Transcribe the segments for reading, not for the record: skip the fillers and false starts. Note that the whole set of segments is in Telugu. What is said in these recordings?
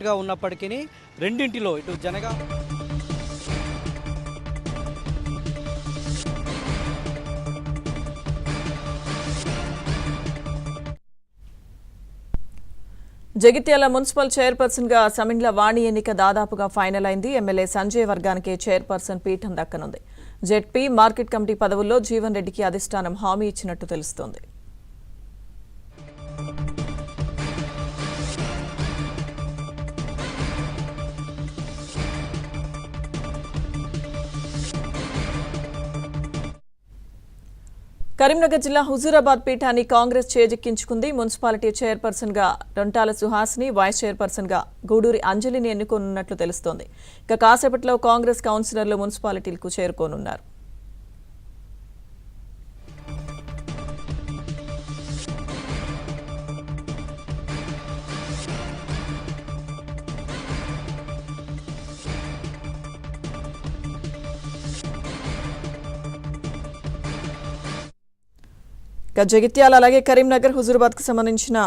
సపోర్ట్గా ఉన్నప్పటికీ రెండింటిలో ఇటు జగిత్యాల మున్సిపల్ చైర్పర్సన్ గా సమిండ్ల వాణి ఎన్నిక దాదాపుగా ఫైనల్ అయింది. ఎమ్మెల్యే సంజయ్ వర్గానికి చైర్పర్సన్ పీఠం దక్కనుంది. జెడ్పీ మార్కెట్ కమిటీ పదవుల్లో జీవన్ రెడ్డికి అధిష్టానం హామీ ఇచ్చినట్టు తెలుస్తోంది. కరీంనగర్ జిల్లా హుజూరాబాద్ పీఠాన్ని కాంగ్రెస్ చేజిక్కించుకుంది. మున్సిపాలిటీ చైర్పర్సన్ గా రొంటాల సుహాసిని, వైస్ చైర్పర్సన్ గా గూడూరి అంజలిని ఎన్నుకోనున్నట్లు తెలుస్తోంది. ఇక కాసేపట్లో కాంగ్రెస్ కౌన్సిలర్లు మున్సిపాలిటీలకు చేరుకోనున్నారు. జగిత్యాల అలాగే కరీంనగర్ హుజూరాబాద్ కు సంబంధించిన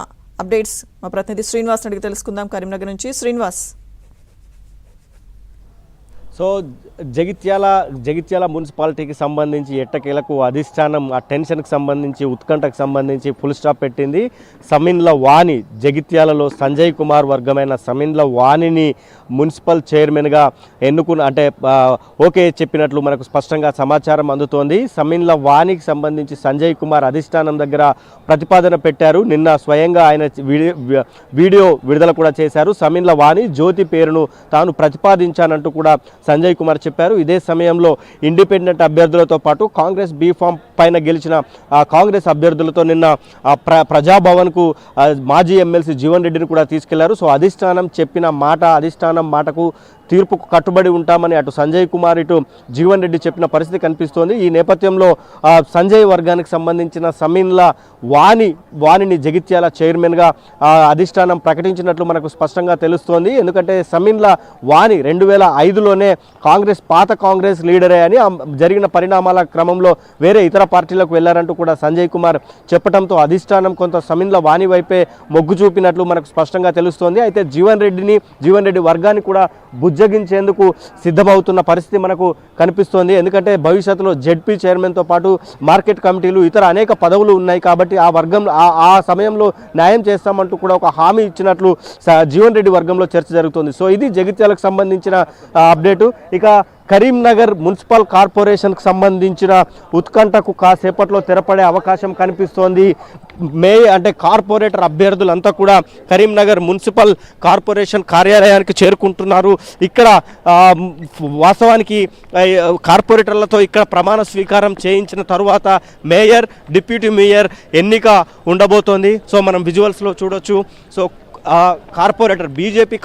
అప్డేట్స్ మా ప్రతినిధి శ్రీనివాస్ అడిగి తెలుసుకుందాం. కరీంనగర్ నుంచి శ్రీనివాస్. సో జగిత్యాల మున్సిపాలిటీకి సంబంధించి ఎట్టకేలకు అధిష్టానం ఆ టెన్షన్కి సంబంధించి ఉత్కంఠకు సంబంధించి ఫుల్ స్టాప్ పెట్టింది. సమిండ్ల వాణి జగిత్యాలలో సంజయ్ కుమార్ వర్గమైన సమిండ్ల వాణిని మున్సిపల్ చైర్మన్గా అంటే ఓకే చెప్పినట్లు మనకు స్పష్టంగా సమాచారం అందుతోంది. సమిండ్ల వాణికి సంబంధించి సంజయ్ కుమార్ అధిష్టానం దగ్గర ప్రతిపాదన పెట్టారు. నిన్న స్వయంగా ఆయన వీడియో విడుదల కూడా చేశారు. సమిండ్ల వాణి జ్యోతి పేరును తాను ప్రతిపాదించానంటూ కూడా సంజయ్ కుమార్ చెప్పారు. ఇదే సమయంలో ఇండిపెండెంట్ అభ్యర్థులతో పాటు కాంగ్రెస్ బీఫామ్ పైన గెలిచిన కాంగ్రెస్ అభ్యర్థులతో నిన్న ప్రజాభవన్కు మాజీ ఎమ్మెల్సీ జీవన్ రెడ్డిని కూడా తీసుకెళ్లారు. సో అధిష్టానం చెప్పిన అధిష్టానం మాటకు తీర్పుకు కట్టుబడి ఉంటామని అటు సంజయ్ కుమార్ ఇటు జీవన్ రెడ్డి చెప్పిన పరిస్థితి కనిపిస్తోంది. ఈ నేపథ్యంలో సంజయ్ వర్గానికి సంబంధించిన సమిండ్ల వాణిని జగిత్యాల చైర్మన్గా అధిష్టానం ప్రకటించినట్లు మనకు స్పష్టంగా తెలుస్తోంది. ఎందుకంటే సమిండ్ల వాణి 2005లోనే పాత కాంగ్రెస్ లీడరే అని జరిగిన పరిణామాల క్రమంలో వేరే ఇతర పార్టీలకు వెళ్లారంటూ కూడా సంజయ్ కుమార్ చెప్పడంతో అధిష్టానం కొంత సమిండ్ల వాణి వైపే మొగ్గు చూపినట్లు మనకు స్పష్టంగా తెలుస్తోంది. అయితే జీవన్ రెడ్డి వర్గాన్ని కూడా బుజ్జగించేందుకు సిద్ధమవుతున్న పరిస్థితి మనకు కనిపిస్తోంది. ఎందుకంటే భవిష్యత్తులో జెడ్పీ చైర్మన్తో పాటు మార్కెట్ కమిటీలు ఇతర అనేక పదవులు ఉన్నాయి కాబట్టి ఆ వర్గంలో ఆ సమయంలో న్యాయం చేస్తామంటూ కూడా ఒక హామీ ఇచ్చినట్లు జీవన్ రెడ్డి వర్గంలో చర్చ జరుగుతుంది. సో ఇది జగిత్యాలకు సంబంధించిన అప్డేటు. ఇక కరీంనగర్ మున్సిపల్ కార్పొరేషన్కు సంబంధించిన ఉత్కంఠకు కాసేపట్లో తెరపడే అవకాశం కనిపిస్తోంది. కార్పొరేటర్ అభ్యర్థులంతా కూడా కరీంనగర్ మున్సిపల్ కార్పొరేషన్ కార్యాలయానికి చేరుకుంటున్నారు. ఇక్కడ వాస్తవానికి కార్పొరేటర్లతో ఇక్కడ ప్రమాణ స్వీకారం చేయించిన తరువాత మేయర్, డిప్యూటీ మేయర్ ఎన్నిక ఉండబోతోంది. సో మనం విజువల్స్లో చూడొచ్చు. So corporator BJP